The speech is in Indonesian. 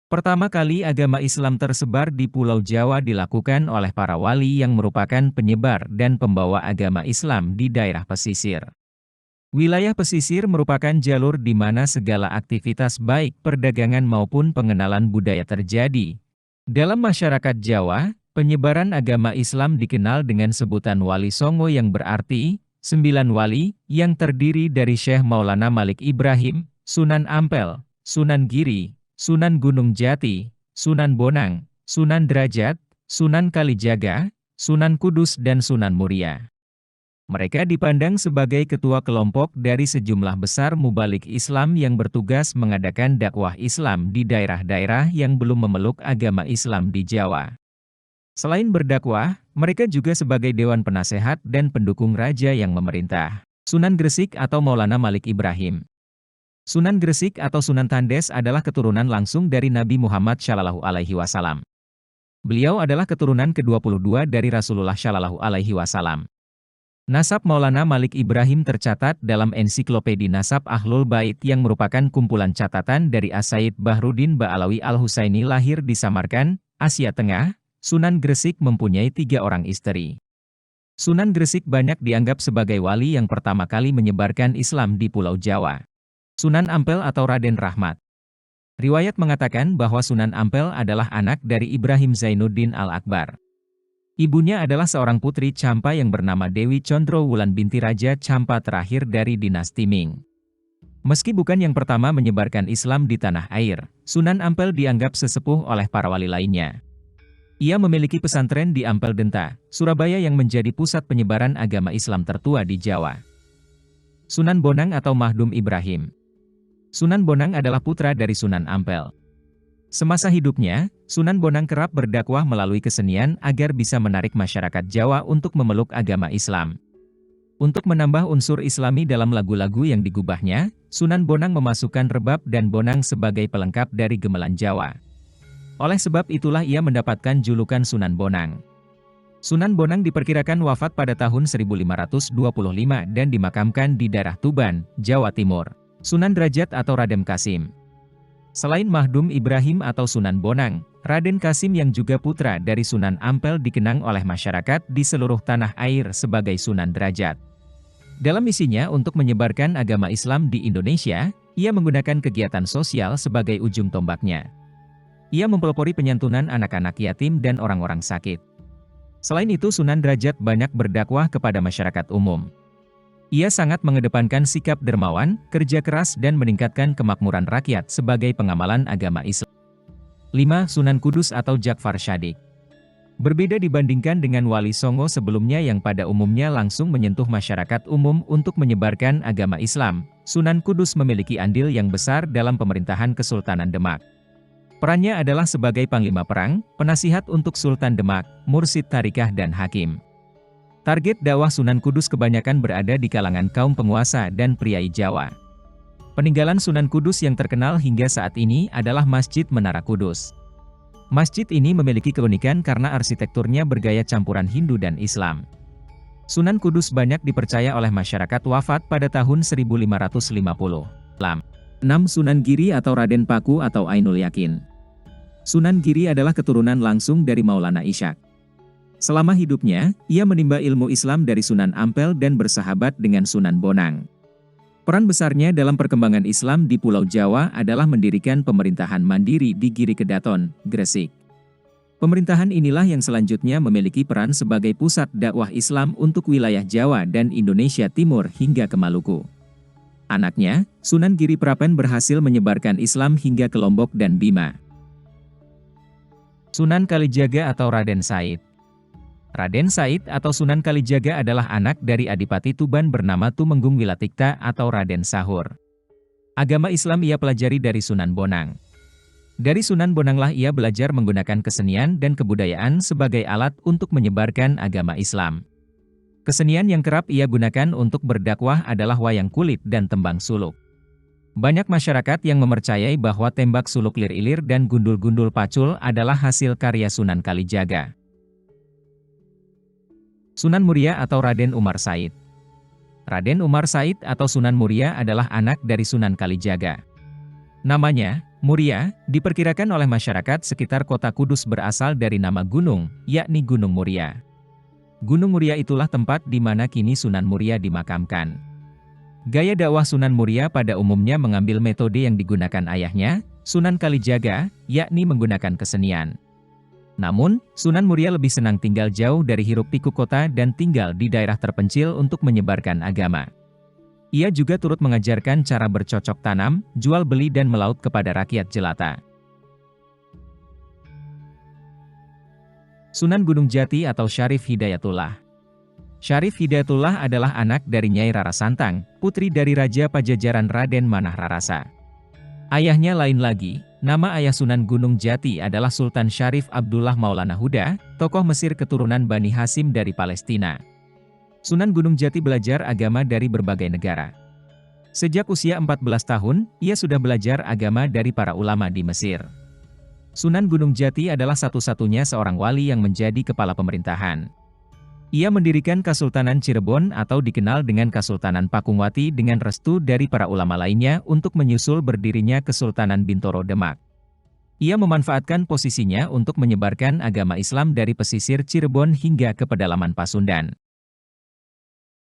Pertama kali agama Islam tersebar di Pulau Jawa dilakukan oleh para wali yang merupakan penyebar dan pembawa agama Islam di daerah pesisir. Wilayah pesisir merupakan jalur di mana segala aktivitas baik perdagangan maupun pengenalan budaya terjadi. Dalam masyarakat Jawa, penyebaran agama Islam dikenal dengan sebutan Wali Songo yang berarti 9 wali, yang terdiri dari Syekh Maulana Malik Ibrahim, Sunan Ampel, Sunan Giri, Sunan Gunung Jati, Sunan Bonang, Sunan Derajat, Sunan Kalijaga, Sunan Kudus dan Sunan Muria. Mereka dipandang sebagai ketua kelompok dari sejumlah besar mubalik Islam yang bertugas mengadakan dakwah Islam di daerah-daerah yang belum memeluk agama Islam di Jawa. Selain berdakwah, mereka juga sebagai dewan penasehat dan pendukung raja yang memerintah. Sunan Gresik atau Maulana Malik Ibrahim. Sunan Gresik atau Sunan Tandes adalah keturunan langsung dari Nabi Muhammad SAW. Beliau adalah keturunan ke-22 dari Rasulullah SAW. Nasab Maulana Malik Ibrahim tercatat dalam ensiklopedi Nasab Ahlul Bait yang merupakan kumpulan catatan dari As-Said Bahruddin Ba'alawi Al-Husaini lahir di Samarkand, Asia Tengah. Sunan Gresik mempunyai 3 orang istri. Sunan Gresik banyak dianggap sebagai wali yang pertama kali menyebarkan Islam di Pulau Jawa. Sunan Ampel atau Raden Rahmat. Riwayat mengatakan bahwa Sunan Ampel adalah anak dari Ibrahim Zainuddin Al-Akbar. Ibunya adalah seorang putri Champa yang bernama Dewi Condro Wulan binti Raja Champa terakhir dari dinasti Ming. Meski bukan yang pertama menyebarkan Islam di tanah air, Sunan Ampel dianggap sesepuh oleh para wali lainnya. Ia memiliki pesantren di Ampel Denta, Surabaya yang menjadi pusat penyebaran agama Islam tertua di Jawa. Sunan Bonang atau Mahdum Ibrahim. Sunan Bonang adalah putra dari Sunan Ampel. Semasa hidupnya, Sunan Bonang kerap berdakwah melalui kesenian agar bisa menarik masyarakat Jawa untuk memeluk agama Islam. Untuk menambah unsur Islami dalam lagu-lagu yang digubahnya, Sunan Bonang memasukkan rebab dan bonang sebagai pelengkap dari gamelan Jawa. Oleh sebab itulah ia mendapatkan julukan Sunan Bonang. Sunan Bonang diperkirakan wafat pada tahun 1525 dan dimakamkan di daerah Tuban, Jawa Timur. Sunan Derajat atau Raden Kasim. Selain Mahdum Ibrahim atau Sunan Bonang, Raden Kasim yang juga putra dari Sunan Ampel dikenang oleh masyarakat di seluruh tanah air sebagai Sunan Derajat. Dalam misinya untuk menyebarkan agama Islam di Indonesia, ia menggunakan kegiatan sosial sebagai ujung tombaknya. Ia mempelopori penyantunan anak-anak yatim dan orang-orang sakit. Selain itu Sunan Derajat banyak berdakwah kepada masyarakat umum. Ia sangat mengedepankan sikap dermawan, kerja keras dan meningkatkan kemakmuran rakyat sebagai pengamalan agama Islam. 5. Sunan Kudus atau Jakfar Shadiq. Berbeda dibandingkan dengan Wali Songo sebelumnya yang pada umumnya langsung menyentuh masyarakat umum untuk menyebarkan agama Islam, Sunan Kudus memiliki andil yang besar dalam pemerintahan Kesultanan Demak. Perannya adalah sebagai panglima perang, penasihat untuk Sultan Demak, mursyid tarikah dan hakim. Target dakwah Sunan Kudus kebanyakan berada di kalangan kaum penguasa dan priai Jawa. Peninggalan Sunan Kudus yang terkenal hingga saat ini adalah Masjid Menara Kudus. Masjid ini memiliki keunikan karena arsitekturnya bergaya campuran Hindu dan Islam. Sunan Kudus banyak dipercaya oleh masyarakat wafat pada tahun 1550. 6. Sunan Giri atau Raden Paku atau Ainul Yakin. Sunan Giri adalah keturunan langsung dari Maulana Ishaq. Selama hidupnya, ia menimba ilmu Islam dari Sunan Ampel dan bersahabat dengan Sunan Bonang. Peran besarnya dalam perkembangan Islam di Pulau Jawa adalah mendirikan pemerintahan mandiri di Giri Kedaton, Gresik. Pemerintahan inilah yang selanjutnya memiliki peran sebagai pusat dakwah Islam untuk wilayah Jawa dan Indonesia Timur hingga ke Maluku. Anaknya, Sunan Giri Prapen berhasil menyebarkan Islam hingga ke Lombok dan Bima. Sunan Kalijaga atau Raden Said. Raden Said atau Sunan Kalijaga adalah anak dari Adipati Tuban bernama Tumenggung Wilatikta atau Raden Sahur. Agama Islam ia pelajari dari Sunan Bonang. Dari Sunan Bonanglah ia belajar menggunakan kesenian dan kebudayaan sebagai alat untuk menyebarkan agama Islam. Kesenian yang kerap ia gunakan untuk berdakwah adalah wayang kulit dan tembang suluk. Banyak masyarakat yang mempercayai bahwa tembak suluk lir-ilir dan gundul-gundul pacul adalah hasil karya Sunan Kalijaga. Sunan Muria atau Raden Umar Said. Raden Umar Said atau Sunan Muria adalah anak dari Sunan Kalijaga. Namanya, Muria, diperkirakan oleh masyarakat sekitar kota Kudus berasal dari nama gunung, yakni Gunung Muria. Gunung Muria itulah tempat di mana kini Sunan Muria dimakamkan. Gaya dakwah Sunan Muria pada umumnya mengambil metode yang digunakan ayahnya, Sunan Kalijaga, yakni menggunakan kesenian. Namun, Sunan Muria lebih senang tinggal jauh dari hiruk-pikuk kota dan tinggal di daerah terpencil untuk menyebarkan agama. Ia juga turut mengajarkan cara bercocok tanam, jual beli dan melaut kepada rakyat jelata. Sunan Gunung Jati atau Syarif Hidayatullah. Syarif Hidayatullah adalah anak dari Nyai Rara Santang, putri dari Raja Pajajaran Raden Manah Rarasa. Ayahnya lain lagi, nama ayah Sunan Gunung Jati adalah Sultan Syarif Abdullah Maulana Huda, tokoh Mesir keturunan Bani Hasyim dari Palestina. Sunan Gunung Jati belajar agama dari berbagai negara. Sejak usia 14 tahun, ia sudah belajar agama dari para ulama di Mesir. Sunan Gunung Jati adalah satu-satunya seorang wali yang menjadi kepala pemerintahan. Ia mendirikan Kesultanan Cirebon atau dikenal dengan Kesultanan Pakungwati dengan restu dari para ulama lainnya untuk menyusul berdirinya Kesultanan Bintoro Demak. Ia memanfaatkan posisinya untuk menyebarkan agama Islam dari pesisir Cirebon hingga ke pedalaman Pasundan.